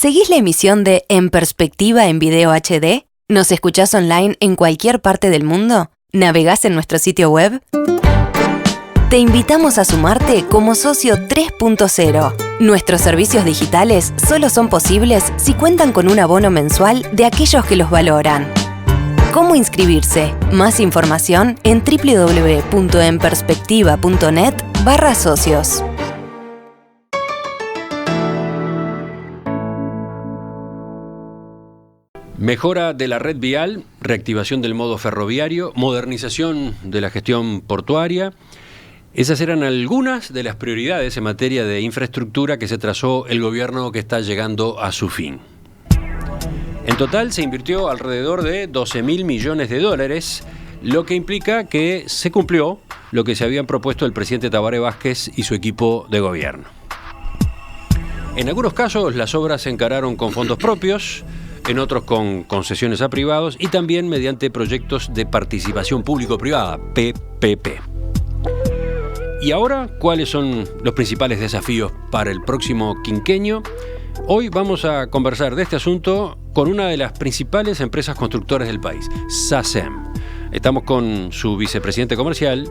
¿Seguís la emisión de En Perspectiva en Video HD? ¿Nos escuchás online en cualquier parte del mundo? ¿Navegás en nuestro sitio web? Te invitamos a sumarte como socio 3.0. Nuestros servicios digitales solo son posibles si cuentan con un abono mensual de aquellos que los valoran. ¿Cómo inscribirse? Más información en www.enperspectiva.net/socios. Mejora de la red vial, reactivación del modo ferroviario, modernización de la gestión portuaria. Esas eran algunas de las prioridades en materia de infraestructura que se trazó el gobierno que está llegando a su fin. En total se invirtió alrededor de 12.000 millones de dólares, lo que implica que se cumplió lo que se habían propuesto el presidente Tabaré Vázquez y su equipo de gobierno. En algunos casos las obras se encararon con fondos propios, en otros con concesiones a privados y también mediante proyectos de participación público-privada, PPP. ¿Y ahora cuáles son los principales desafíos para el próximo quinquenio? Hoy vamos a conversar de este asunto con una de las principales empresas constructoras del país, SACEM. Estamos con su vicepresidente comercial,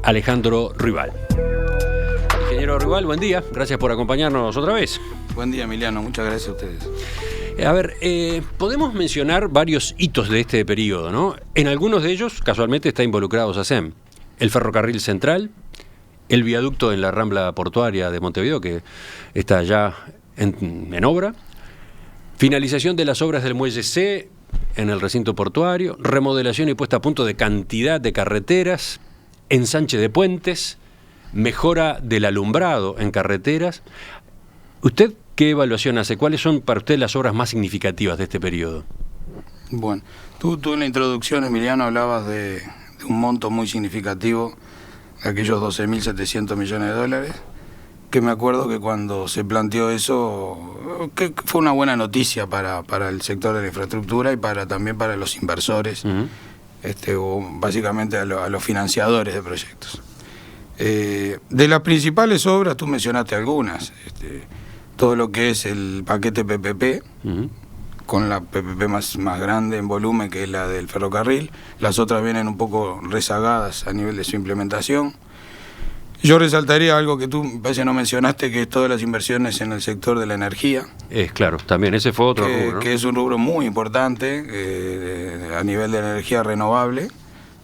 Alejandro Rival. Ingeniero Rival, buen día. Gracias por acompañarnos otra vez. Buen día, Emiliano. Muchas gracias a ustedes. A ver, podemos mencionar varios hitos de este periodo, ¿no? En algunos de ellos, casualmente, está involucrado SACEM. El ferrocarril central, el viaducto en la rambla portuaria de Montevideo, que está ya en obra, finalización de las obras del muelle C en el recinto portuario, remodelación y puesta a punto de cantidad de carreteras, ensanche de puentes, mejora del alumbrado en carreteras. ¿Usted qué evaluación hace? ¿Cuáles son para usted las obras más significativas de este periodo? Bueno, tú en la introducción, Emiliano, hablabas de un monto muy significativo, aquellos 12.700 millones de dólares, que me acuerdo que cuando se planteó eso, que fue una buena noticia para el sector de la infraestructura y también para los inversores, o básicamente a los financiadores de proyectos. De las principales obras, tú mencionaste algunas, todo lo que es el paquete PPP, con la PPP más grande en volumen, que es la del ferrocarril. Las otras vienen un poco rezagadas a nivel de su implementación. Yo resaltaría algo que tú parece no mencionaste, que es todas las inversiones en el sector de la energía. Claro, también ese fue otro rubro, ¿no? Que es un rubro muy importante a nivel de la energía renovable,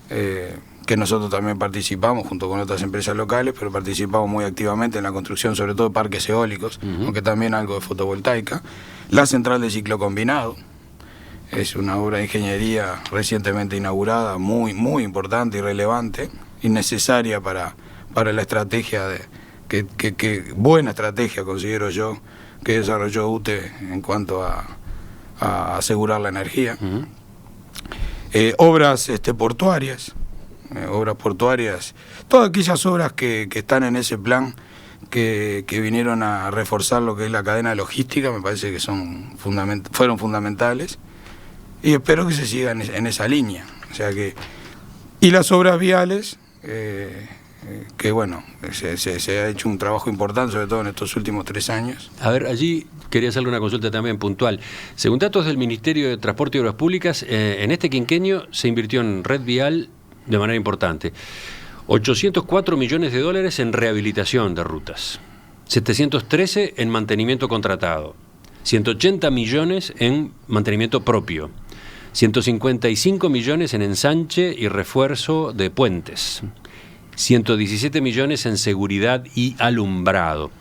que nosotros también participamos junto con otras empresas locales, pero participamos muy activamente en la construcción, sobre todo de parques eólicos, aunque también algo de fotovoltaica. La central de ciclo combinado es una obra de ingeniería recientemente inaugurada, muy importante y relevante, y necesaria para la estrategia buena estrategia, considero yo, que desarrolló UTE en cuanto a asegurar la energía. Obras portuarias, todas aquellas obras que están en ese plan, que vinieron a reforzar lo que es la cadena logística, me parece que fueron fundamentales, y espero que se sigan en esa línea. O sea y las obras viales, que bueno, se ha hecho un trabajo importante, sobre todo en estos últimos 3 años. A ver, allí quería hacerle una consulta también puntual. Según datos del Ministerio de Transporte y Obras Públicas, en este quinquenio se invirtió en red vial de manera importante. 804 millones de dólares en rehabilitación de rutas, 713 en mantenimiento contratado, 180 millones en mantenimiento propio, 155 millones en ensanche y refuerzo de puentes, 117 millones en seguridad y alumbrado.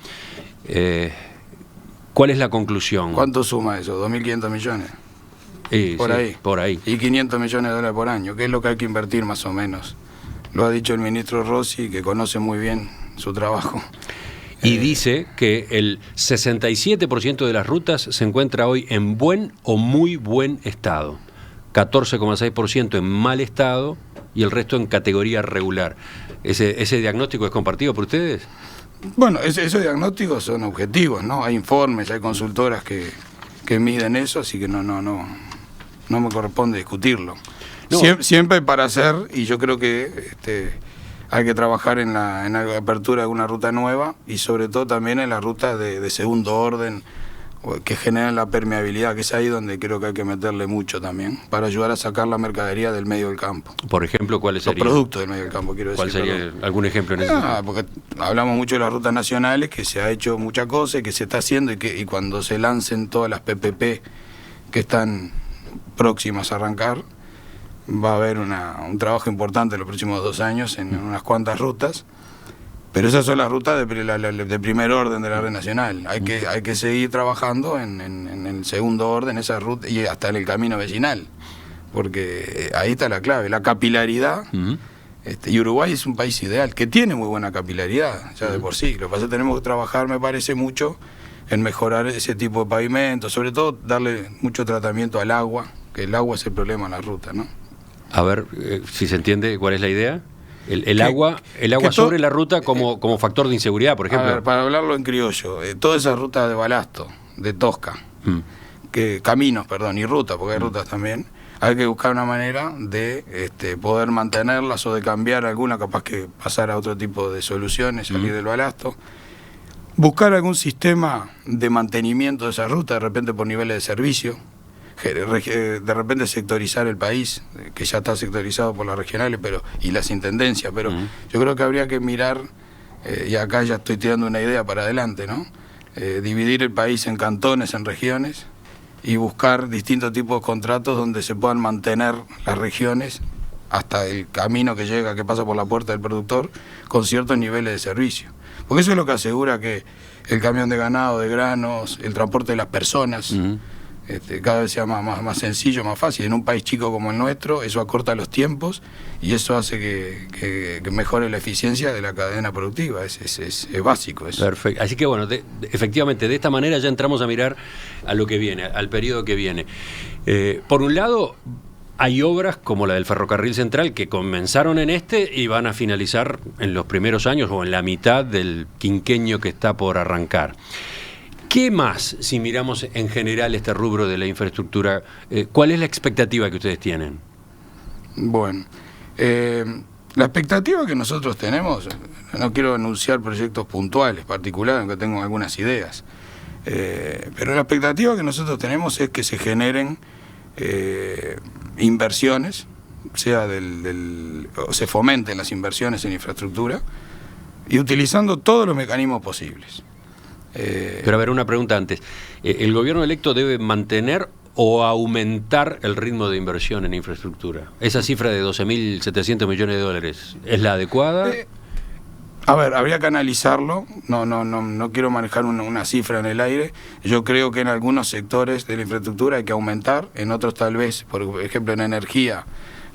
¿Cuál es la conclusión? ¿Cuánto suma eso? ¿2.500 millones? Por ahí. Y 500 millones de dólares por año, que es lo que hay que invertir más o menos. Lo ha dicho el ministro Rossi, que conoce muy bien su trabajo. Y dice que el 67% de las rutas se encuentra hoy en buen o muy buen estado, 14,6% en mal estado y el resto en categoría regular. ¿Ese diagnóstico es compartido por ustedes? Bueno, esos diagnósticos son objetivos, ¿no? Hay informes, hay consultoras que miden eso, así que no me corresponde discutirlo. No. Siempre para hacer, y yo creo que hay que trabajar en la apertura de una ruta nueva y sobre todo también en las rutas de segundo orden, que generan la permeabilidad, que es ahí donde creo que hay que meterle mucho también, para ayudar a sacar la mercadería del medio del campo. Por ejemplo, ¿cuáles serían? Los productos del medio del campo, quiero decir. ¿Cuál sería algún ejemplo en ese sentido? Porque hablamos mucho de las rutas nacionales, que se ha hecho mucha cosa y que se está haciendo, y cuando se lancen todas las PPP que están próximas a arrancar, va a haber un trabajo importante en los próximos 2 años en unas cuantas rutas. Pero esas son las rutas de primer orden de la red nacional. Hay que seguir trabajando en el segundo orden, esas rutas, y hasta en el camino vecinal, porque ahí está la clave, la capilaridad. Y Uruguay es un país ideal, que tiene muy buena capilaridad, ya de por sí. Lo que pasa es que tenemos que trabajar, me parece, mucho en mejorar ese tipo de pavimento, sobre todo darle mucho tratamiento al agua, que el agua es el problema en la ruta, ¿no? A ver, si se entiende cuál es la idea. El agua sobre la ruta como factor de inseguridad, por ejemplo. A ver, para hablarlo en criollo, toda esa ruta de balasto, de tosca, caminos, y ruta, porque hay rutas también, hay que buscar una manera de poder mantenerlas o de cambiar alguna, capaz que pasar a otro tipo de soluciones, salir del balasto. Buscar algún sistema de mantenimiento de esa ruta, de repente por niveles de servicio. De repente sectorizar el país, que ya está sectorizado por las regionales y las intendencias, pero yo creo que habría que mirar, y acá ya estoy tirando una idea para adelante, ¿no? Dividir el país en cantones, en regiones, y buscar distintos tipos de contratos donde se puedan mantener las regiones hasta el camino que pasa por la puerta del productor, con ciertos niveles de servicio. Porque eso es lo que asegura que el camión de ganado, de granos, el transporte de las personas, cada vez sea más sencillo, más fácil. En un país chico como el nuestro, eso acorta los tiempos y eso hace que mejore la eficiencia de la cadena productiva. Es básico eso. Perfecto. Así que bueno, efectivamente, de esta manera ya entramos a mirar a lo que viene, al periodo que viene. Por un lado, hay obras como la del Ferrocarril Central que comenzaron en y van a finalizar en los primeros años o en la mitad del quinquenio que está por arrancar. ¿Qué más, si miramos en general este rubro de la infraestructura, cuál es la expectativa que ustedes tienen? Bueno, la expectativa que nosotros tenemos, no quiero anunciar proyectos puntuales, particulares, aunque tengo algunas ideas, pero la expectativa que nosotros tenemos es que se generen inversiones, o se fomenten las inversiones en infraestructura, y utilizando todos los mecanismos posibles. Pero a ver, una pregunta antes. ¿El gobierno electo debe mantener o aumentar el ritmo de inversión en infraestructura? ¿Esa cifra de 12.700 millones de dólares es la adecuada? A ver, habría que analizarlo. No quiero manejar una cifra en el aire. Yo creo que en algunos sectores de la infraestructura hay que aumentar, en otros tal vez, por ejemplo en energía,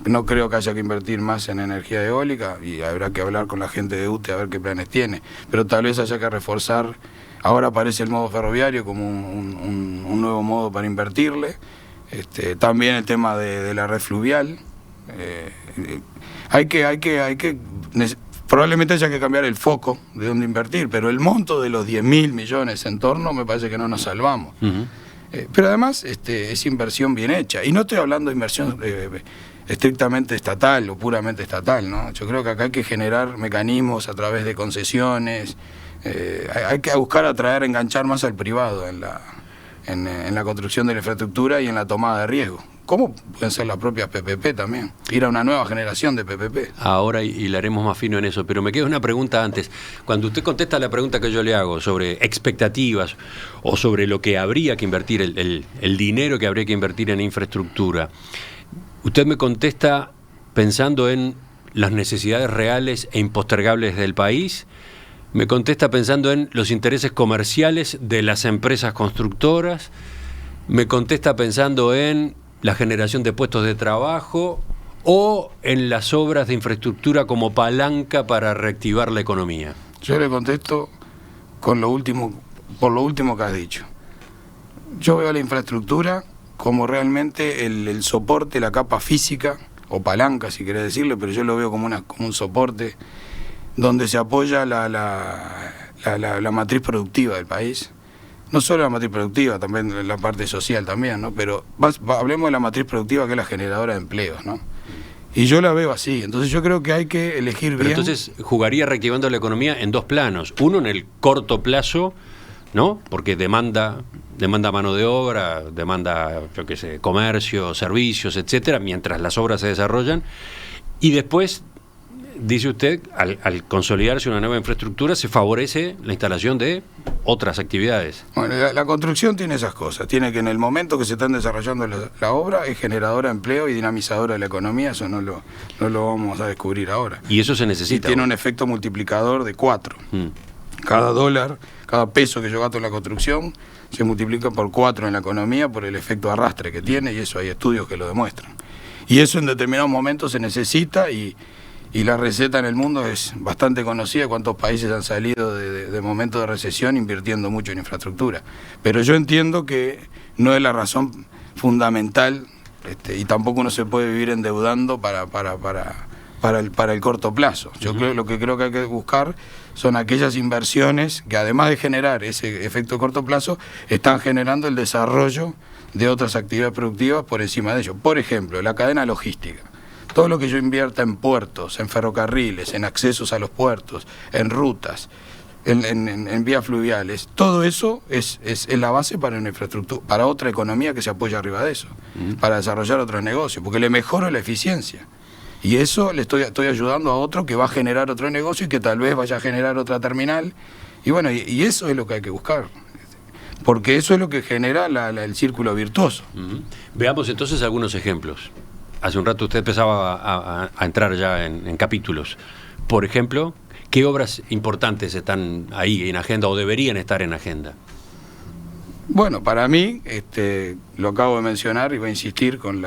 no creo que haya que invertir más en energía eólica y habrá que hablar con la gente de UTE a ver qué planes tiene, pero tal vez haya que reforzar. Ahora aparece el modo ferroviario como un nuevo modo para invertirle. También el tema de la red fluvial. Probablemente haya que cambiar el foco de dónde invertir, pero el monto de los 10.000 millones en torno me parece que no nos salvamos. Pero además es inversión bien hecha. Y no estoy hablando de inversión estrictamente estatal o puramente estatal, ¿no? Yo creo que acá hay que generar mecanismos a través de concesiones. Hay que buscar atraer, enganchar más al privado en la construcción de la infraestructura y en la tomada de riesgo. ¿Cómo pueden ser las propias PPP también? Ir a una nueva generación de PPP. Ahora hilaremos más fino en eso, pero me queda una pregunta antes. Cuando usted contesta la pregunta que yo le hago sobre expectativas o sobre lo que habría que invertir, el dinero que habría que invertir en infraestructura, usted me contesta pensando en las necesidades reales e impostergables del país. Me contesta pensando en los intereses comerciales de las empresas constructoras. Me contesta pensando en la generación de puestos de trabajo o en las obras de infraestructura como palanca para reactivar la economía. Yo le contesto por lo último que has dicho. Yo veo la infraestructura como realmente el soporte, la capa física, o palanca si querés decirlo, pero yo lo veo como un soporte donde se apoya la matriz productiva del país. No solo la matriz productiva, también la parte social también, ¿no? Pero hablemos de la matriz productiva, que es la generadora de empleos, ¿no? Y yo la veo así. Entonces yo creo que hay que elegir bien. Pero entonces jugaría reactivando la economía en dos planos. Uno, en el corto plazo, ¿no? Porque demanda demanda mano de obra, demanda, yo qué sé, comercio, servicios, etcétera, mientras las obras se desarrollan. Y después, dice usted, al consolidarse una nueva infraestructura, se favorece la instalación de otras actividades. Bueno, la construcción tiene esas cosas. Tiene que en el momento que se están desarrollando la obra es generadora de empleo y dinamizadora de la economía. Eso no lo vamos a descubrir ahora. Y eso se necesita. Y tiene un efecto multiplicador de 4. Cada dólar, cada peso que yo gasto en la construcción se multiplica por 4 en la economía por el efecto arrastre que tiene, y eso hay estudios que lo demuestran. Y eso en determinados momentos se necesita, y la receta en el mundo es bastante conocida. Cuántos países han salido de momentos de recesión invirtiendo mucho en infraestructura. Pero yo entiendo que no es la razón fundamental, y tampoco uno se puede vivir endeudando para el corto plazo. Yo lo que creo que hay que buscar son aquellas inversiones que, además de generar ese efecto de corto plazo, están generando el desarrollo de otras actividades productivas por encima de ello. Por ejemplo, la cadena logística. Todo lo que yo invierta en puertos, en ferrocarriles, en accesos a los puertos, en rutas, en vías fluviales, todo eso es la base para una infraestructura, para otra economía que se apoya arriba de eso, para desarrollar otros negocios, porque le mejoro la eficiencia. Y eso le estoy ayudando a otro que va a generar otro negocio y que tal vez vaya a generar otra terminal. Y bueno, y eso es lo que hay que buscar, porque eso es lo que genera el círculo virtuoso. Veamos entonces algunos ejemplos. Hace un rato usted empezaba a entrar ya en capítulos. Por ejemplo, ¿qué obras importantes están ahí en agenda o deberían estar en agenda? Bueno, para mí, lo acabo de mencionar y voy a insistir con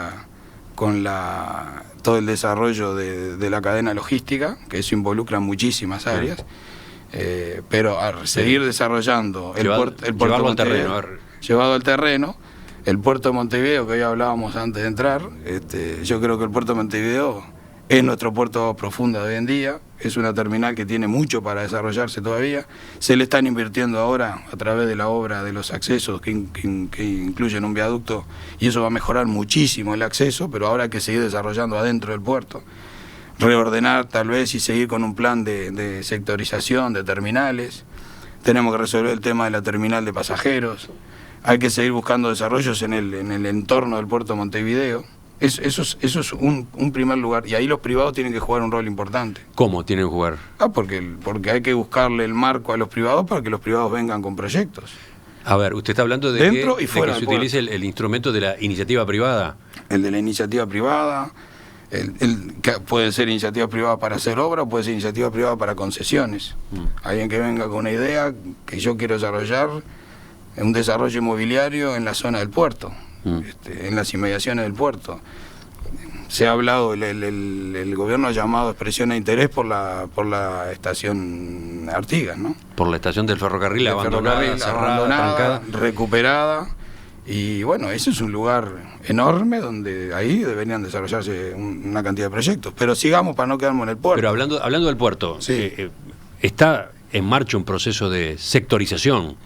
todo el desarrollo de la cadena logística, que eso involucra muchísimas áreas, pero a seguir desarrollando el puerto llevarlo al terreno. Llevado al terreno, el puerto de Montevideo, que hoy hablábamos antes de entrar, yo creo que el puerto de Montevideo es nuestro puerto profundo de hoy en día, es una terminal que tiene mucho para desarrollarse todavía. Se le están invirtiendo ahora a través de la obra de los accesos que incluyen un viaducto, y eso va a mejorar muchísimo el acceso, pero ahora hay que seguir desarrollando adentro del puerto. Reordenar tal vez y seguir con un plan de sectorización de terminales. Tenemos que resolver el tema de la terminal de pasajeros. Hay que seguir buscando desarrollos en el entorno del puerto de Montevideo. Eso es un primer lugar, y ahí los privados tienen que jugar un rol importante. ¿Cómo tienen que jugar? Porque hay que buscarle el marco a los privados para que los privados vengan con proyectos. A ver, usted está hablando de dentro que, y fuera de que se utilice el instrumento de la iniciativa privada. El de la iniciativa privada, que puede ser iniciativa privada para hacer obra, puede ser iniciativa privada para concesiones. Alguien que venga con una idea que yo quiero desarrollar, un desarrollo inmobiliario en la zona del puerto, en las inmediaciones del puerto. Se ha hablado, el gobierno ha llamado expresión de interés por la estación Artigas, ¿no? Por la estación del ferrocarril abandonada, cerrada, trancada, recuperada. Y bueno, ese es un lugar enorme donde ahí deberían desarrollarse una cantidad de proyectos. Pero sigamos para no quedarnos en el puerto. Pero hablando del puerto, sí. Está en marcha un proceso de sectorización.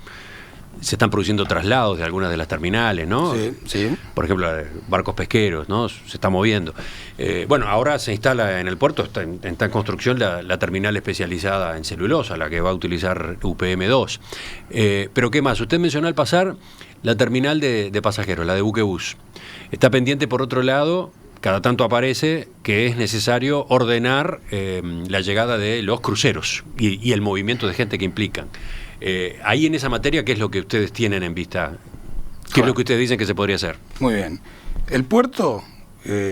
Se están produciendo traslados de algunas de las terminales, ¿no? Sí. Por ejemplo, barcos pesqueros, ¿no? Se está moviendo. Bueno, ahora se instala en el puerto, está en construcción la terminal especializada en celulosa, la que va a utilizar UPM2. Pero ¿qué más? Usted mencionó al pasar la terminal de pasajeros, la de buquebús. Está pendiente, por otro lado, cada tanto aparece que es necesario ordenar la llegada de los cruceros y el movimiento de gente que implican. Ahí en esa materia, ¿qué es lo que ustedes tienen en vista? ¿Qué es lo que ustedes dicen que se podría hacer? Muy bien. El puerto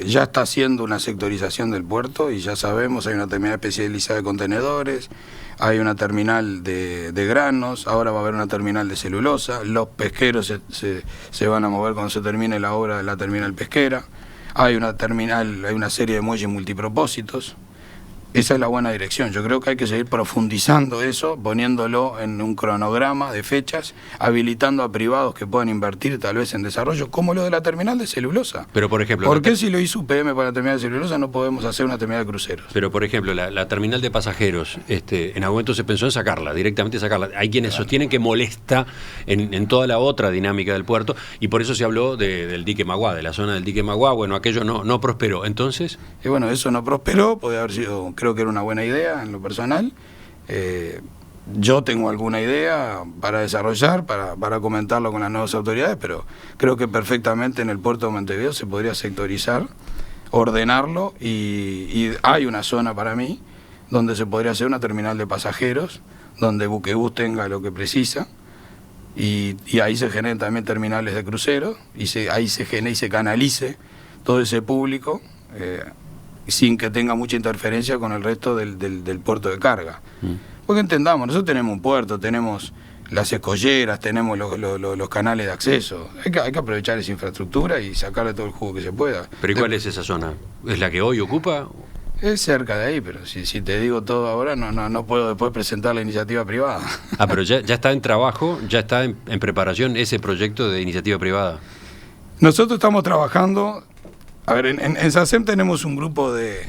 ya está haciendo una sectorización del puerto, y ya sabemos, hay una terminal especializada de contenedores, hay una terminal de granos, ahora va a haber una terminal de celulosa, los pesqueros se van a mover cuando se termine la obra de la terminal pesquera, hay una serie de muelles multipropósitos. Esa es la buena dirección. Yo creo que hay que seguir profundizando eso, poniéndolo en un cronograma de fechas, habilitando a privados que puedan invertir tal vez en desarrollo, como lo de la terminal de celulosa. Pero, por ejemplo, ¿por qué si lo hizo UPM para la terminal de celulosa no podemos hacer una terminal de cruceros? Pero, por ejemplo, la terminal de pasajeros, en algún momento se pensó en sacarla, directamente sacarla. Hay quienes sostienen que molesta en toda la otra dinámica del puerto, y por eso se habló del dique Maguá, de la zona del dique Maguá. Bueno, aquello no prosperó. Entonces... Y bueno, eso no prosperó, podía haber sido... Creo que era una buena idea en lo personal, Yo tengo alguna idea para desarrollar, para comentarlo con las nuevas autoridades, pero creo que perfectamente en el puerto de Montevideo se podría sectorizar, ordenarlo, y hay una zona para mí donde se podría hacer una terminal de pasajeros, donde Buquebús tenga lo que precisa, y ahí se generen también terminales de cruceros, y ahí se genere y se canalice todo ese público sin que tenga mucha interferencia con el resto del puerto de carga. Porque entendamos, nosotros tenemos un puerto, tenemos las escolleras, tenemos los canales de acceso. Hay que aprovechar esa infraestructura y sacarle todo el jugo que se pueda. ¿Pero y cuál es esa zona? ¿Es la que hoy ocupa? Es cerca de ahí, pero si te digo todo ahora, no puedo después presentar la iniciativa privada. Pero ya está en trabajo, ya está en preparación ese proyecto de iniciativa privada. Nosotros estamos trabajando. A ver, en SACEM tenemos un grupo de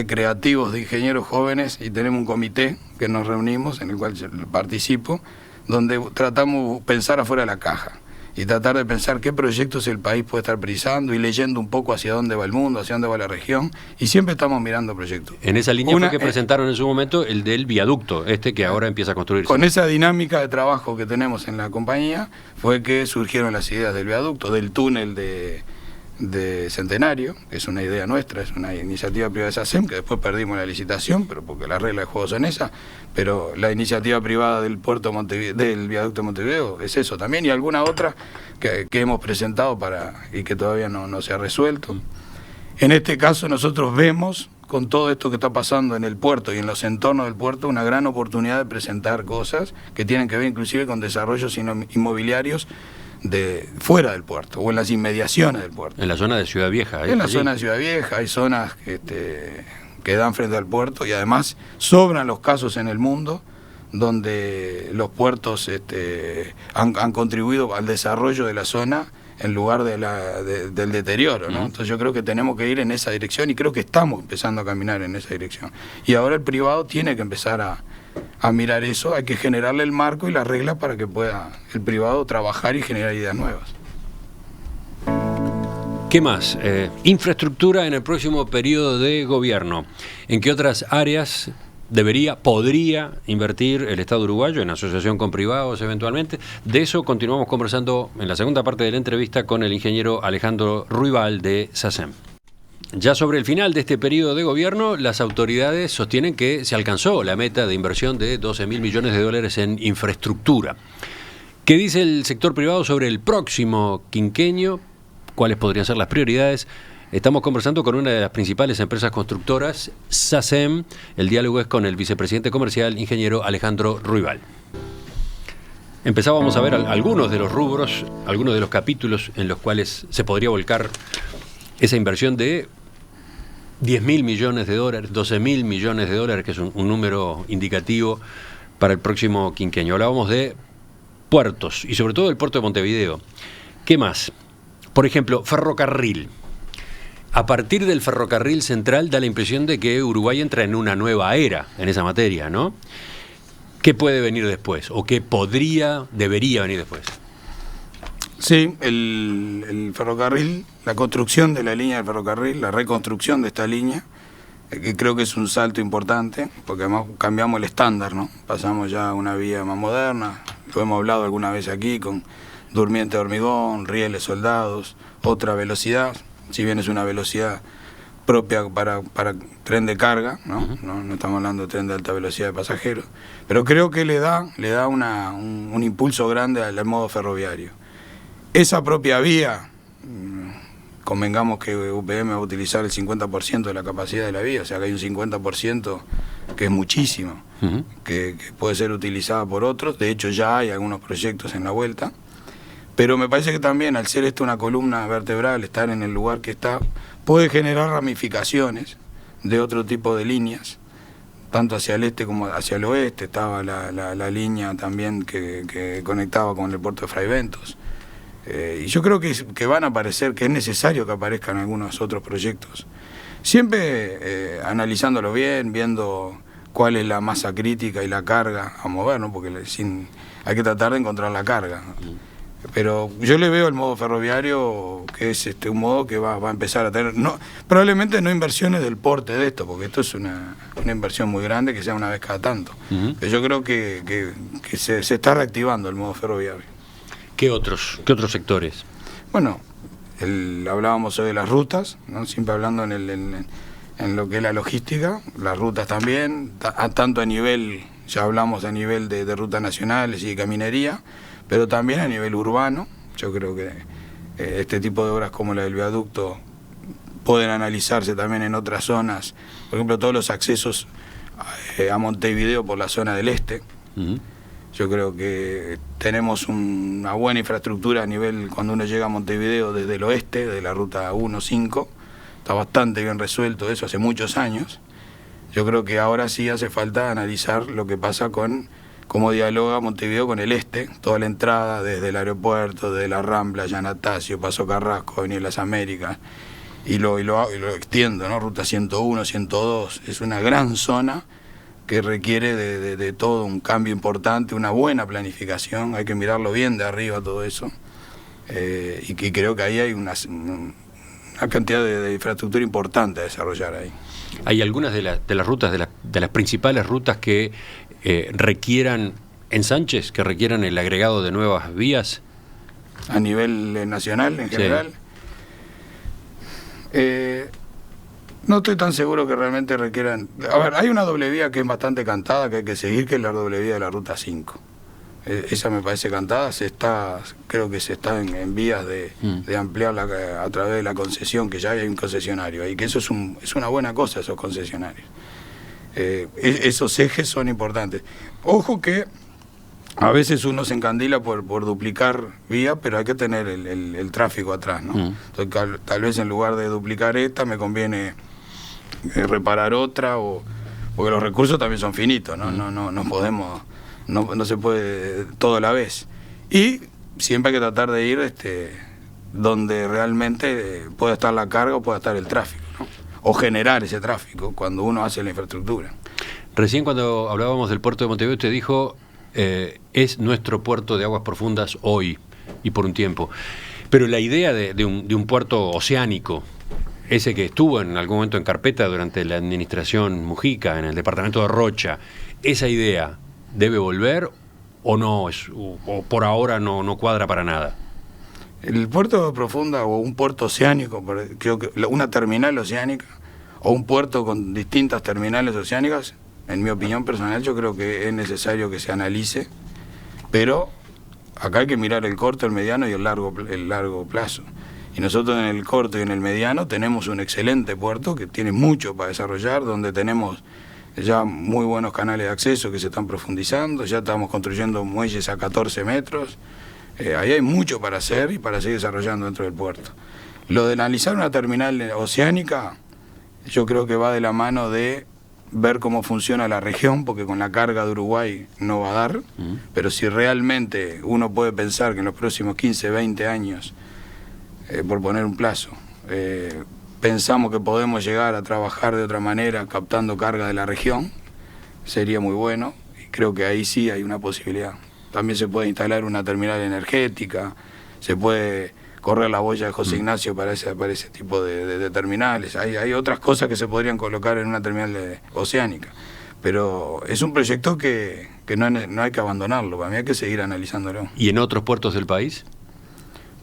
creativos, de ingenieros jóvenes, y tenemos un comité que nos reunimos, en el cual yo participo, donde tratamos de pensar afuera de la caja y tratar de pensar qué proyectos el país puede estar precisando, y leyendo un poco hacia dónde va el mundo, hacia dónde va la región, y siempre estamos mirando proyectos. En esa línea fue que presentaron en su momento el del viaducto, que ahora empieza a construirse. Con esa dinámica de trabajo que tenemos en la compañía fue que surgieron las ideas del viaducto, del túnel de Centenario, que es una idea nuestra, es una iniciativa privada de SACEM, que después perdimos la licitación, pero porque las reglas de juego son esas, pero la iniciativa privada del puerto del viaducto de Montevideo es eso también, y alguna otra que hemos presentado y que todavía no se ha resuelto. En este caso nosotros vemos, con todo esto que está pasando en el puerto y en los entornos del puerto, una gran oportunidad de presentar cosas que tienen que ver inclusive con desarrollos inmobiliarios fuera del puerto o en las inmediaciones del puerto. En la zona de Ciudad Vieja. En la zona de Ciudad Vieja hay zonas que dan frente al puerto, y además sobran los casos en el mundo donde los puertos han contribuido al desarrollo de la zona en lugar del deterioro, ¿no? Entonces yo creo que tenemos que ir en esa dirección, y creo que estamos empezando a caminar en esa dirección. Y ahora el privado tiene que empezar a mirar eso, hay que generarle el marco y las reglas para que pueda el privado trabajar y generar ideas nuevas. ¿Qué más? Infraestructura en el próximo periodo de gobierno. ¿En qué otras áreas podría invertir el Estado uruguayo en asociación con privados eventualmente? De eso continuamos conversando en la segunda parte de la entrevista con el ingeniero Alejandro Ruibal de SACEM. Ya sobre el final de este periodo de gobierno, las autoridades sostienen que se alcanzó la meta de inversión de 12.000 millones de dólares en infraestructura. ¿Qué dice el sector privado sobre el próximo quinquenio? ¿Cuáles podrían ser las prioridades? Estamos conversando con una de las principales empresas constructoras, SACEM. El diálogo es con el vicepresidente comercial, ingeniero Alejandro Ruibal. Empezábamos a ver algunos de los rubros, algunos de los capítulos en los cuales se podría volcar esa inversión de 10.000 millones de dólares, 12.000 millones de dólares, que es un número indicativo para el próximo quinquenio. Hablábamos de puertos y sobre todo el puerto de Montevideo. ¿Qué más? Por ejemplo, ferrocarril. A partir del ferrocarril central da la impresión de que Uruguay entra en una nueva era en esa materia, ¿no? ¿Qué puede venir después? ¿O qué debería venir después? Sí, el ferrocarril, la construcción de la línea del ferrocarril, la reconstrucción de esta línea, que creo que es un salto importante, porque además cambiamos el estándar, ¿no? Pasamos ya a una vía más moderna, lo hemos hablado alguna vez aquí, con durmiente de hormigón, rieles soldados, otra velocidad, si bien es una velocidad propia para tren de carga, ¿no? No estamos hablando de tren de alta velocidad de pasajeros, pero creo que le da un impulso grande al modo ferroviario. Esa propia vía, convengamos que UPM va a utilizar el 50% de la capacidad de la vía, o sea que hay un 50% que es muchísimo, que puede ser utilizada por otros. De hecho ya hay algunos proyectos en la vuelta, pero me parece que también al ser esto una columna vertebral, estar en el lugar que está, puede generar ramificaciones de otro tipo de líneas, tanto hacia el este como hacia el oeste. Estaba la línea también que conectaba con el puerto de Fray Bentos. Y yo creo que van a aparecer, que es necesario que aparezcan algunos otros proyectos. Siempre analizándolo bien, viendo cuál es la masa crítica y la carga a mover, ¿no? Porque hay que tratar de encontrar la carga. Pero yo le veo el modo ferroviario que es un modo que va a empezar a tener, probablemente no inversiones del porte de esto, porque esto es una inversión muy grande que sea una vez cada tanto. Pero yo creo que se está reactivando el modo ferroviario. ¿Qué otros sectores? Bueno, hablábamos hoy de las rutas, ¿no? Siempre hablando en lo que es la logística, las rutas también, tanto a nivel, ya hablamos a nivel de rutas nacionales y de caminería, pero también a nivel urbano. Yo creo que este tipo de obras como la del viaducto pueden analizarse también en otras zonas, por ejemplo todos los accesos a Montevideo por la zona del este. Yo creo que tenemos una buena infraestructura a nivel, cuando uno llega a Montevideo desde el oeste, de la ruta 1-5, está bastante bien resuelto eso hace muchos años. Yo creo que ahora sí hace falta analizar lo que pasa con cómo dialoga Montevideo con el este, toda la entrada desde el aeropuerto, desde la Rambla, Yanatacio, Paso Carrasco, Avenida Las Américas, y lo extiendo, ¿no? Ruta 101, 102, es una gran zona que requiere de todo un cambio importante, una buena planificación, hay que mirarlo bien de arriba todo eso, y creo que ahí hay una cantidad de infraestructura importante a desarrollar ahí. ¿Hay algunas de las rutas, de las principales rutas que requieran ensanches, que requieran el agregado de nuevas vías? A nivel nacional, en general. No estoy tan seguro que realmente requieran. A ver, hay una doble vía que es bastante cantada, que hay que seguir, que es la doble vía de la Ruta 5. Esa me parece cantada, creo que se está en vías de ampliarla a través de la concesión, que ya hay un concesionario ahí, que eso es una buena cosa, esos concesionarios. Esos ejes son importantes. Ojo que a veces uno se encandila por duplicar vía, pero hay que tener el tráfico atrás, ¿no? Entonces, tal vez en lugar de duplicar esta, me conviene reparar otra, porque los recursos también son finitos, ¿no? No podemos, no se puede todo a la vez. Y siempre hay que tratar de ir donde realmente pueda estar la carga o pueda estar el tráfico, ¿no? O generar ese tráfico cuando uno hace la infraestructura. Recién cuando hablábamos del puerto de Montevideo, usted dijo, es nuestro puerto de aguas profundas hoy y por un tiempo. Pero la idea de un puerto oceánico, ese que estuvo en algún momento en carpeta durante la administración Mujica, en el departamento de Rocha, ¿esa idea debe volver o no? O por ahora no cuadra para nada. El puerto de profunda o un puerto oceánico, creo que una terminal oceánica o un puerto con distintas terminales oceánicas, en mi opinión personal, yo creo que es necesario que se analice, pero acá hay que mirar el corto, el mediano y el largo plazo. Y nosotros en el corto y en el mediano tenemos un excelente puerto que tiene mucho para desarrollar, donde tenemos ya muy buenos canales de acceso que se están profundizando, ya estamos construyendo muelles a 14 metros, ahí hay mucho para hacer y para seguir desarrollando dentro del puerto. Lo de analizar una terminal oceánica, yo creo que va de la mano de ver cómo funciona la región, porque con la carga de Uruguay no va a dar, pero si realmente uno puede pensar que en los próximos 15, 20 años, por poner un plazo, pensamos que podemos llegar a trabajar de otra manera captando carga de la región, sería muy bueno, y creo que ahí sí hay una posibilidad. También se puede instalar una terminal energética, se puede correr la boya de José Ignacio para ese tipo de terminales. Hay otras cosas que se podrían colocar en una terminal oceánica, pero es un proyecto que no hay que abandonarlo, para mí hay que seguir analizándolo. ¿Y en otros puertos del país?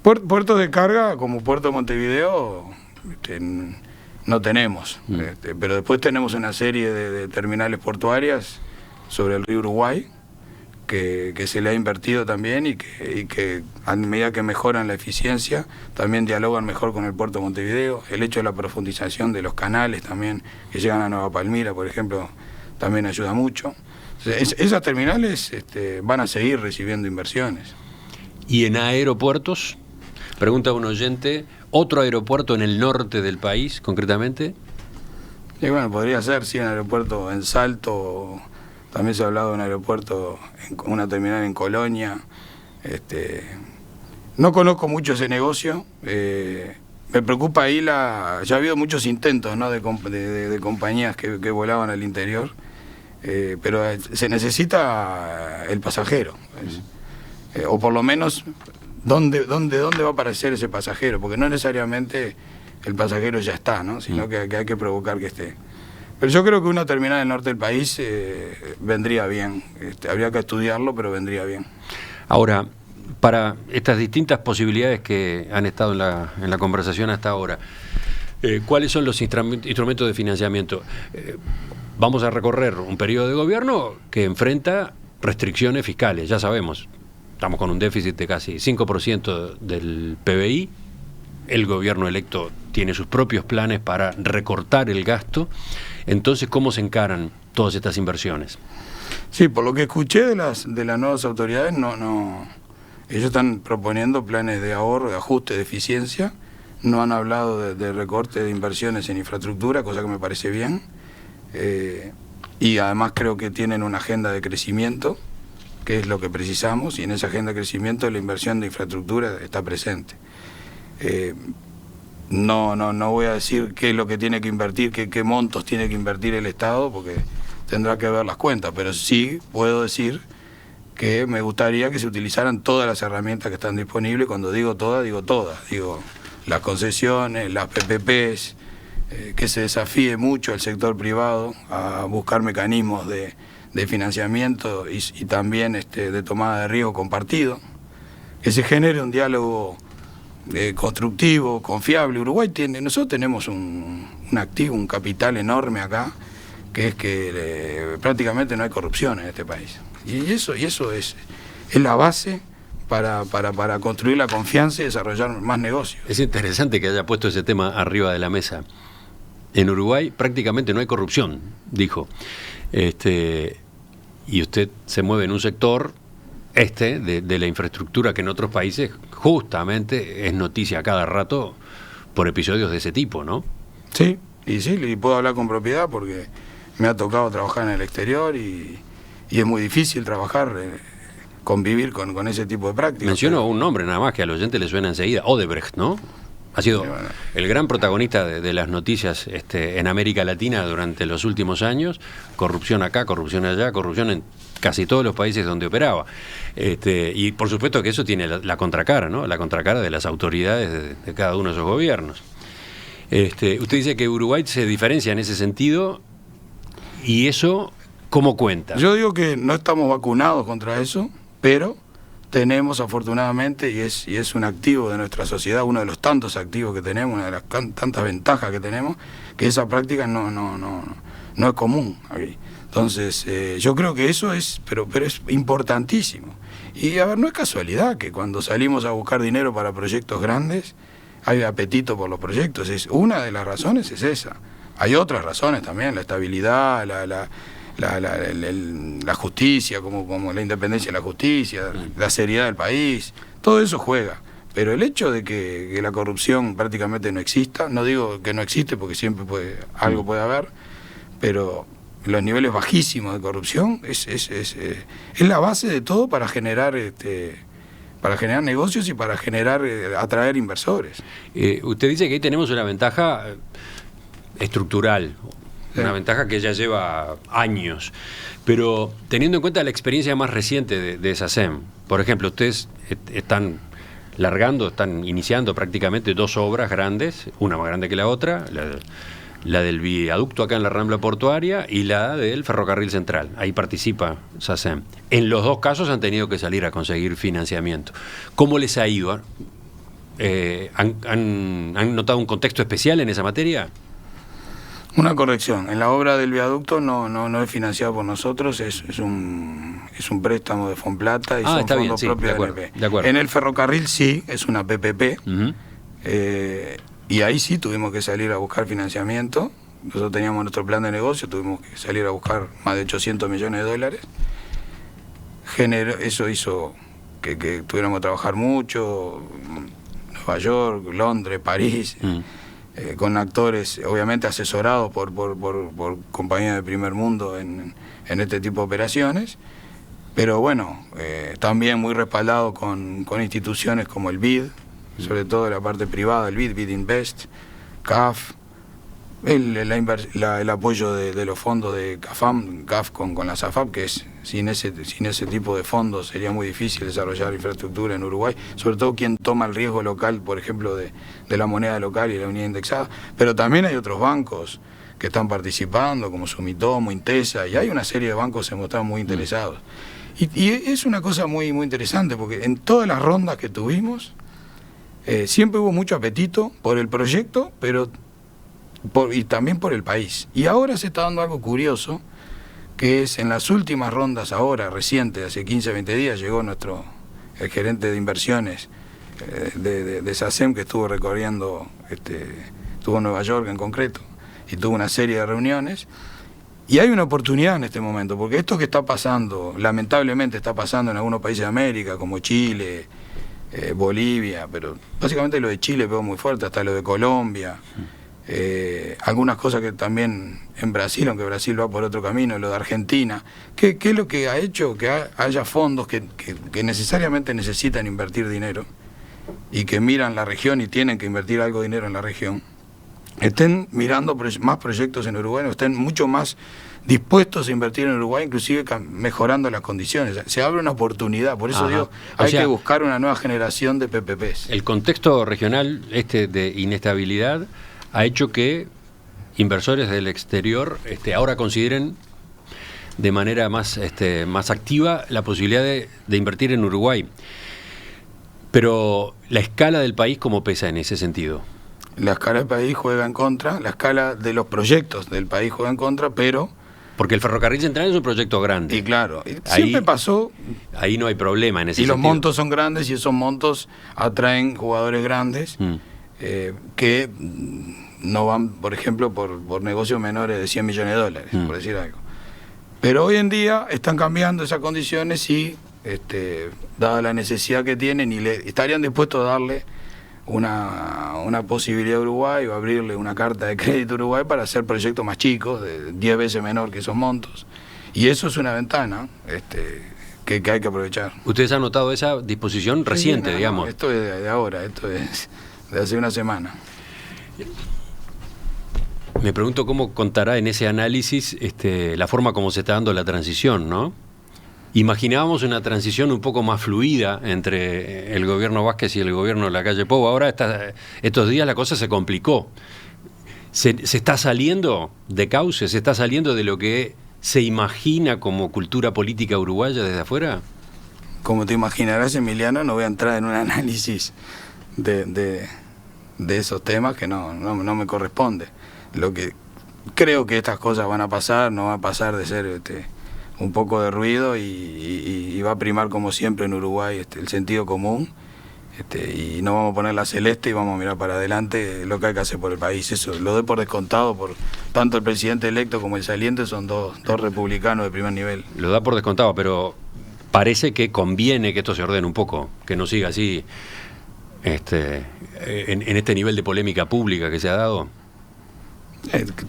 Puertos de carga, como Puerto de Montevideo, no tenemos, pero después tenemos una serie de terminales portuarias sobre el río Uruguay, que se le ha invertido también y que a medida que mejoran la eficiencia, también dialogan mejor con el puerto de Montevideo. El hecho de la profundización de los canales también, que llegan a Nueva Palmira, por ejemplo, también ayuda mucho. Esas terminales van a seguir recibiendo inversiones. ¿Y en aeropuertos? Pregunta un oyente, ¿otro aeropuerto en el norte del país, concretamente? Y bueno, podría ser, sí, un aeropuerto en Salto, también se ha hablado de un aeropuerto, una terminal en Colonia. No conozco mucho ese negocio, me preocupa ahí ya ha habido muchos intentos, ¿no?, de compañías que volaban al interior, pero se necesita el pasajero, o por lo menos ¿dónde va a aparecer ese pasajero? Porque no necesariamente el pasajero ya está, ¿no? Sino que hay que provocar que esté. Pero yo creo que una terminal en el norte del país vendría bien. Habría que estudiarlo, pero vendría bien. Ahora, para estas distintas posibilidades que han estado en la conversación hasta ahora, ¿cuáles son los instrumentos de financiamiento? Vamos a recorrer un periodo de gobierno que enfrenta restricciones fiscales, ya sabemos. Estamos con un déficit de casi 5% del PBI. El gobierno electo tiene sus propios planes para recortar el gasto. Entonces, ¿cómo se encaran todas estas inversiones? Sí, por lo que escuché de las nuevas autoridades, ellos están proponiendo planes de ahorro, de ajuste, de eficiencia. No han hablado de recorte de inversiones en infraestructura, cosa que me parece bien. Y además creo que tienen una agenda de crecimiento, que es lo que precisamos, y en esa agenda de crecimiento la inversión de infraestructura está presente. No voy a decir qué es lo que tiene que invertir, qué montos tiene que invertir el Estado, porque tendrá que ver las cuentas, pero sí puedo decir que me gustaría que se utilizaran todas las herramientas que están disponibles. Cuando digo todas, digo las concesiones, las PPPs, que se desafíe mucho el sector privado a buscar mecanismos de financiamiento y también de tomada de riesgo compartido, que se genere un diálogo constructivo, confiable. Nosotros tenemos un activo, un capital enorme acá, que es que prácticamente no hay corrupción en este país. Y eso es la base para construir la confianza y desarrollar más negocios. Es interesante que haya puesto ese tema arriba de la mesa. En Uruguay prácticamente no hay corrupción, dijo. Y usted se mueve en un sector de la infraestructura que en otros países justamente es noticia a cada rato por episodios de ese tipo, ¿no? Sí, y puedo hablar con propiedad porque me ha tocado trabajar en el exterior y es muy difícil trabajar, convivir con ese tipo de prácticas. Menciono un nombre nada más que al oyente le suena enseguida, Odebrecht, ¿no? Ha sido el gran protagonista de las noticias en América Latina durante los últimos años. Corrupción acá, corrupción allá, corrupción en casi todos los países donde operaba. Y por supuesto que eso tiene la contracara, ¿no? La contracara de las autoridades de cada uno de esos gobiernos. Usted dice que Uruguay se diferencia en ese sentido, y eso, ¿cómo cuenta? Yo digo que no estamos vacunados contra eso, pero tenemos afortunadamente, y es un activo de nuestra sociedad, uno de los tantos activos que tenemos, una de las tantas ventajas que tenemos, que esa práctica no es común aquí. Entonces, yo creo que eso pero es importantísimo. Y a ver, no es casualidad que cuando salimos a buscar dinero para proyectos grandes, hay apetito por los proyectos. Una de las razones es esa. Hay otras razones también, la estabilidad, la justicia, como la independencia de la justicia, la seriedad del país, todo eso juega. Pero el hecho de que la corrupción prácticamente no exista, no digo que no existe porque siempre algo puede haber, pero los niveles bajísimos de corrupción es la base de todo para generar negocios y para atraer inversores. Usted dice que ahí tenemos una ventaja estructural, una ventaja que ya lleva años, pero teniendo en cuenta la experiencia más reciente de SACEM, por ejemplo, ustedes están iniciando prácticamente dos obras grandes, una más grande que la otra, la del viaducto acá en la Rambla Portuaria y la del ferrocarril central. Ahí participa SACEM. En los dos casos han tenido que salir a conseguir financiamiento. ¿Cómo les ha ido? ¿Han notado un contexto especial en esa materia? Una corrección, en la obra del viaducto no es financiado por nosotros, es un préstamo de Fonplata y son fondos propios de ANP. De acuerdo. En el ferrocarril sí, es una PPP, y ahí sí tuvimos que salir a buscar financiamiento. Nosotros teníamos nuestro plan de negocio, tuvimos que salir a buscar más de 800 millones de dólares. Eso hizo que tuviéramos que trabajar mucho, Nueva York, Londres, París, con actores obviamente asesorados por compañías de primer mundo en este tipo de operaciones, pero bueno, también muy respaldado con instituciones como el BID, sobre todo la parte privada, el BID Invest, CAF, el apoyo de los fondos de CAF con la SAFAP, que es sin ese tipo de fondos sería muy difícil desarrollar infraestructura en Uruguay, sobre todo quien toma el riesgo local, por ejemplo, de la moneda local y la unidad indexada, pero también hay otros bancos que están participando, como Sumitomo, Intesa, y hay una serie de bancos que se mostraron muy interesados. Y es una cosa muy, muy interesante, porque en todas las rondas que tuvimos, siempre hubo mucho apetito por el proyecto, pero y también por el país. Y ahora se está dando algo curioso, que es en las últimas rondas ahora, reciente, hace 15, 20 días, llegó el gerente de inversiones de SACEM, que estuvo recorriendo, estuvo en Nueva York en concreto, y tuvo una serie de reuniones. Y hay una oportunidad en este momento, porque esto que está pasando, lamentablemente está pasando en algunos países de América, como Chile, Bolivia, pero básicamente lo de Chile pegó muy fuerte, hasta lo de Colombia. Algunas cosas que también en Brasil, aunque Brasil va por otro camino, lo de Argentina. ¿Qué es lo que ha hecho que haya fondos que necesariamente necesitan invertir dinero y que miran la región y tienen que invertir algo de dinero en la región? Estén mirando más proyectos en Uruguay, estén mucho más dispuestos a invertir en Uruguay, inclusive mejorando las condiciones. Se abre una oportunidad, por eso digo, hay que buscar una nueva generación de PPPs. El contexto regional de inestabilidad ha hecho que inversores del exterior ahora consideren de manera más activa la posibilidad de invertir en Uruguay. Pero la escala del país, ¿cómo pesa en ese sentido? La escala del país juega en contra, la escala de los proyectos del país juega en contra, pero... Porque el ferrocarril central es un proyecto grande. Y claro, siempre pasó... Ahí no hay problema en ese sentido. Y los montos son grandes y esos montos atraen jugadores grandes que no van, por ejemplo, por negocios menores de 100 millones de dólares, por decir algo. Pero hoy en día están cambiando esas condiciones y, dada la necesidad que tienen, estarían dispuestos a darle una posibilidad a Uruguay o abrirle una carta de crédito a Uruguay para hacer proyectos más chicos, de 10 veces menor que esos montos. Y eso es una ventana que hay que aprovechar. ¿Ustedes han notado esa disposición reciente, digamos? No, esto es de ahora, esto es de hace una semana. Me pregunto cómo contará en ese análisis la forma como se está dando la transición, ¿no? Imaginábamos una transición un poco más fluida entre el gobierno Vázquez y el gobierno de Lacalle Pou. Ahora, estos días la cosa se complicó. Se está saliendo de cauce, se está saliendo de lo que se imagina como cultura política uruguaya desde afuera. Como te imaginarás, Emiliano, no voy a entrar en un análisis de esos temas que no me corresponde. Lo que creo que estas cosas van a pasar, no va a pasar de ser un poco de ruido y va a primar como siempre en Uruguay el sentido común, y no vamos a poner la celeste y vamos a mirar para adelante lo que hay que hacer por el país. Eso lo doy por descontado, por tanto el presidente electo como el saliente son dos republicanos de primer nivel. Lo da por descontado, pero parece que conviene que esto se ordene un poco, que no siga así en este nivel de polémica pública que se ha dado.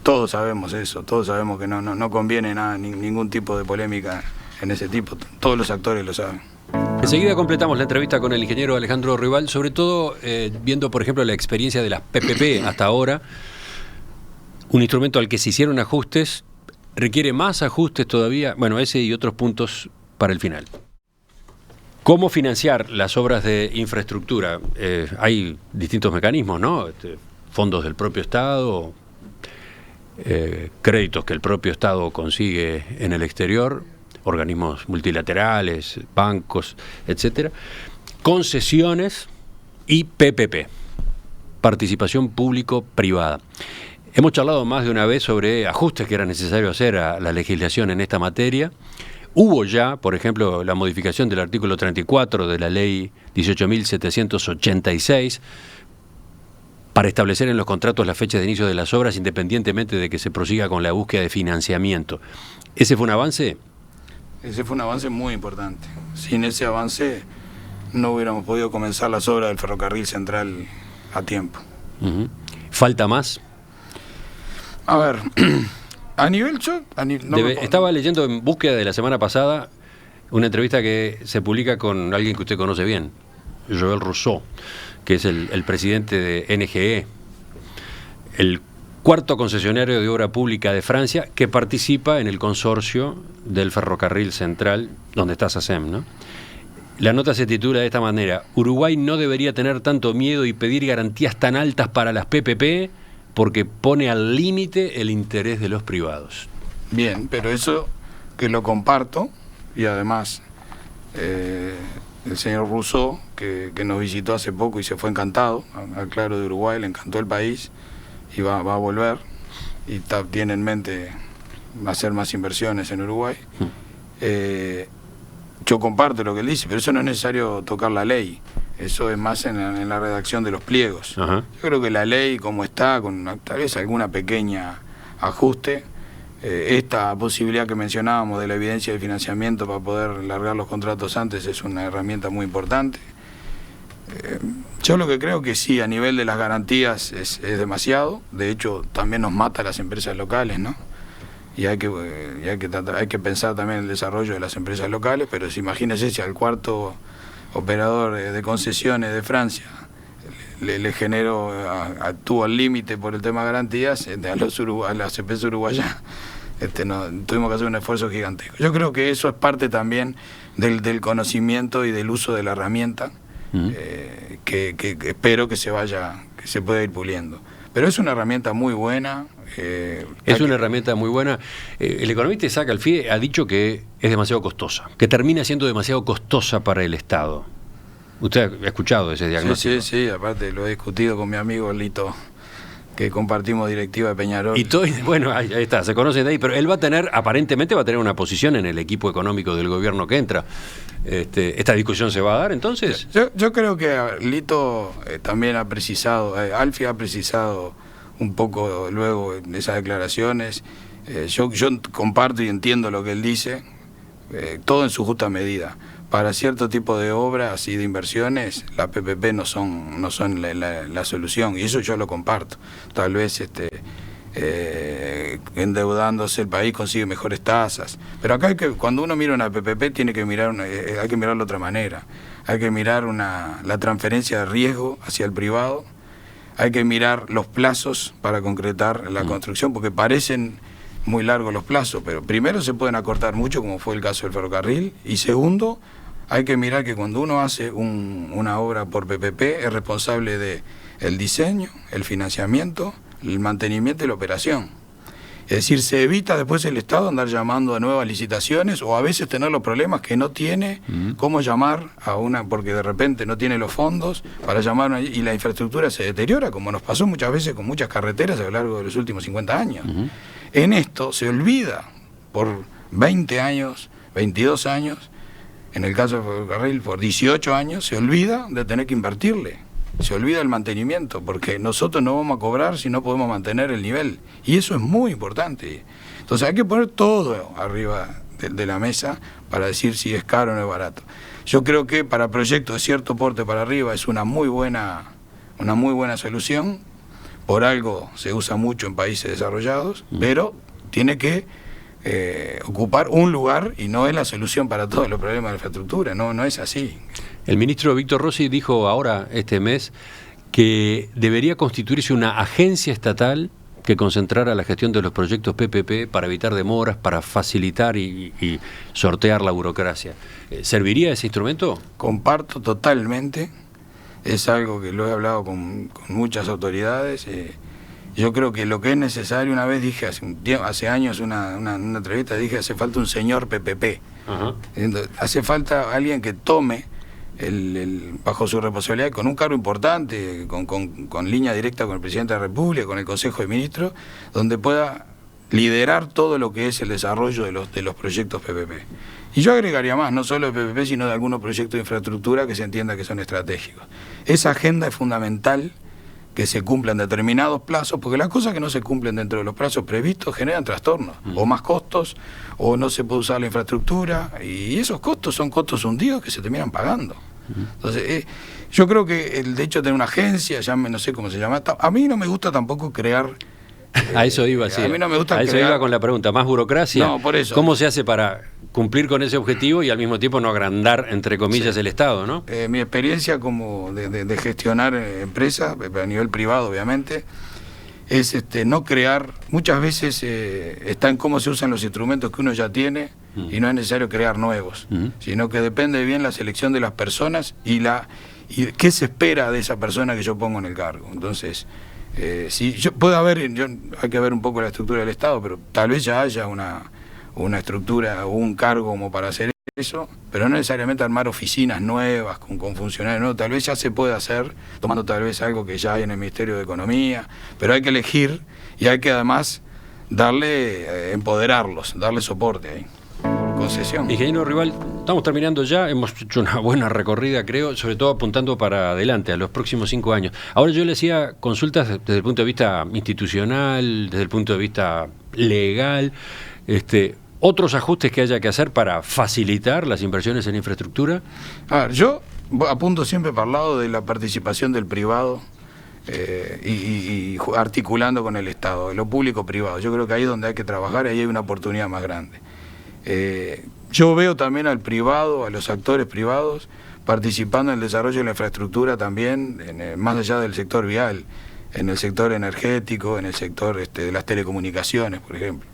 Todos sabemos eso, todos sabemos que no conviene nada, ningún tipo de polémica en ese tipo, todos los actores lo saben. Enseguida completamos la entrevista con el ingeniero Alejandro Rival, sobre todo viendo, por ejemplo, la experiencia de las PPP hasta ahora, un instrumento al que se hicieron ajustes, requiere más ajustes todavía, bueno, ese y otros puntos para el final. ¿Cómo financiar las obras de infraestructura? Hay distintos mecanismos, ¿no? Fondos del propio Estado, créditos que el propio Estado consigue en el exterior, organismos multilaterales, bancos, etcétera, concesiones y PPP, participación público-privada. Hemos charlado más de una vez sobre ajustes que era necesario hacer a la legislación en esta materia. Hubo ya, por ejemplo, la modificación del artículo 34 de la ley 18.786 para establecer en los contratos la fecha de inicio de las obras independientemente de que se prosiga con la búsqueda de financiamiento. ¿Ese fue un avance? Ese fue un avance muy importante. Sin ese avance no hubiéramos podido comenzar las obras del ferrocarril central a tiempo. ¿Falta más? A ver, a nivel... Estaba leyendo en Búsqueda de la semana pasada una entrevista que se publica con alguien que usted conoce bien, Joël Rousseau, que es el presidente de NGE, el cuarto concesionario de obra pública de Francia que participa en el consorcio del ferrocarril central, donde está SACEM, ¿no? La nota se titula de esta manera: Uruguay no debería tener tanto miedo y pedir garantías tan altas para las PPP porque pone al límite el interés de los privados. Bien, pero eso que lo comparto, y además el señor Rousseau, que nos visitó hace poco y se fue encantado al Claro de Uruguay, le encantó el país y va a volver y tiene en mente hacer más inversiones en Uruguay. Yo comparto lo que él dice, pero eso no es necesario tocar la ley, eso es más en la redacción de los pliegos. Ajá. Yo creo que la ley como está, con tal vez alguna pequeña ajuste, esta posibilidad que mencionábamos de la evidencia de financiamiento para poder largar los contratos antes es una herramienta muy importante. Yo lo que creo que sí, a nivel de las garantías es demasiado, de hecho también nos mata a las empresas locales, ¿no? Y hay que pensar también en el desarrollo de las empresas locales, pero si imagínese si al cuarto operador de concesiones de Francia le generó, actuó al límite por el tema de garantías, a las empresas uruguayas tuvimos que hacer un esfuerzo gigantesco. Yo creo que eso es parte también del conocimiento y del uso de la herramienta, que espero que se pueda ir puliendo. Pero es una herramienta muy buena. Es una herramienta muy buena. El economista Isaac Alfie ha dicho que es demasiado costosa, que termina siendo demasiado costosa para el Estado. ¿Usted ha escuchado ese diagnóstico? Sí, aparte lo he discutido con mi amigo Lito, que compartimos directiva de Peñarol. Y todo, bueno, ahí está, se conoce de ahí, pero él aparentemente va a tener una posición en el equipo económico del gobierno que entra. ¿Esta discusión se va a dar entonces? Yo creo que Lito también ha precisado, Alfie ha precisado un poco luego de esas declaraciones. Yo comparto y entiendo lo que él dice, todo en su justa medida. Para cierto tipo de obras y de inversiones, las PPP no son la solución, y eso yo lo comparto. Tal vez endeudándose el país consigue mejores tasas, pero acá cuando uno mira una PPP hay que mirarlo de otra manera. Hay que mirar la transferencia de riesgo hacia el privado, hay que mirar los plazos para concretar la construcción, porque parecen muy largos los plazos, pero primero se pueden acortar mucho, como fue el caso del ferrocarril, y segundo, hay que mirar que cuando uno hace una obra por PPP es responsable del diseño, el financiamiento, el mantenimiento y la operación. Es decir, se evita después el Estado andar llamando a nuevas licitaciones o a veces tener los problemas que no tiene cómo llamar a porque de repente no tiene los fondos para llamar y la infraestructura se deteriora, como nos pasó muchas veces con muchas carreteras a lo largo de los últimos 50 años. En esto se olvida por 20 años, 22 años, en el caso del ferrocarril por 18 años, se olvida de tener que invertirle. Se olvida el mantenimiento, porque nosotros no vamos a cobrar si no podemos mantener el nivel. Y eso es muy importante. Entonces hay que poner todo arriba de la mesa para decir si es caro o no es barato. Yo creo que para proyectos de cierto porte para arriba es una muy buena solución. Por algo se usa mucho en países desarrollados, pero tiene que ocupar un lugar y no es la solución para todos los problemas de infraestructura, no es así. El ministro Víctor Rossi dijo ahora, este mes, que debería constituirse una agencia estatal que concentrara la gestión de los proyectos PPP para evitar demoras, para facilitar y sortear la burocracia. ¿Serviría ese instrumento? Comparto totalmente, es algo que lo he hablado con muchas autoridades. Yo creo que lo que es necesario, una vez dije, hace años, una entrevista, dije, hace falta un señor PPP. Ajá. Hace falta alguien que tome bajo su responsabilidad, con un cargo importante, con línea directa con el presidente de la República, con el Consejo de Ministros, donde pueda liderar todo lo que es el desarrollo de los proyectos PPP. Y yo agregaría más, no solo de PPP, sino de algunos proyectos de infraestructura que se entienda que son estratégicos. Esa agenda es fundamental, que se cumplan determinados plazos, porque las cosas que no se cumplen dentro de los plazos previstos generan trastornos, o más costos, o no se puede usar la infraestructura, y esos costos son costos hundidos que se terminan pagando. Entonces, yo creo que el hecho de tener una agencia, no sé cómo se llama, a mí no me gusta tampoco crear... a eso iba, sí. A mí no me gusta eso iba con la pregunta, ¿más burocracia? No, por eso. ¿Cómo se hace para cumplir con ese objetivo y al mismo tiempo no agrandar, entre comillas, el Estado, ¿no? Mi experiencia como de gestionar empresas, a nivel privado, obviamente, es no crear, muchas veces está en cómo se usan los instrumentos que uno ya tiene y no es necesario crear nuevos, sino que depende bien la selección de las personas y qué se espera de esa persona que yo pongo en el cargo. Entonces, si hay que ver un poco la estructura del Estado, pero tal vez ya haya una estructura o un cargo como para hacer eso, pero no necesariamente armar oficinas nuevas con funcionarios nuevos. Tal vez ya se puede hacer tomando tal vez algo que ya hay en el Ministerio de Economía, pero hay que elegir y hay que además empoderarlos, darle soporte ahí. Concesión. Ingeniero Rival, estamos terminando ya, hemos hecho una buena recorrida, creo, sobre todo apuntando para adelante, a los próximos 5 años. Ahora yo le hacía consultas desde el punto de vista institucional, desde el punto de vista legal, otros ajustes que haya que hacer para facilitar las inversiones en infraestructura. A ver, yo apunto siempre para el lado de la participación del privado y articulando con el Estado, lo público-privado. Yo creo que ahí es donde hay que trabajar y ahí hay una oportunidad más grande. Yo veo también al privado, a los actores privados, participando en el desarrollo de la infraestructura también, más allá del sector vial, en el sector energético, en el sector de las telecomunicaciones, por ejemplo.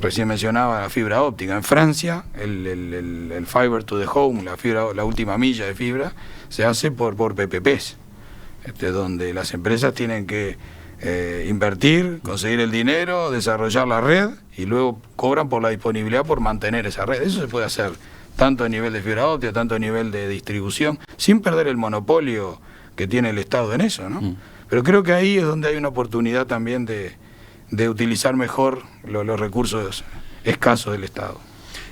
Recién mencionaba la fibra óptica. En Francia, el fiber to the home, la última milla de fibra, se hace por PPPs, donde las empresas tienen que invertir, conseguir el dinero, desarrollar la red y luego cobran por la disponibilidad por mantener esa red. Eso se puede hacer tanto a nivel de fibra óptica, tanto a nivel de distribución, sin perder el monopolio que tiene el Estado en eso, ¿no? Pero creo que ahí es donde hay una oportunidad también de utilizar mejor los recursos escasos del Estado.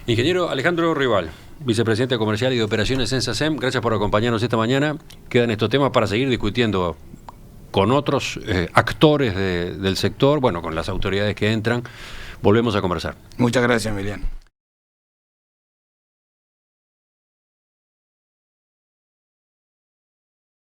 Ingeniero Alejandro Rival, vicepresidente comercial y de operaciones en SACEM, gracias por acompañarnos esta mañana. Quedan estos temas para seguir discutiendo con otros actores del sector, bueno, con las autoridades que entran. Volvemos a conversar. Muchas gracias, Emiliano.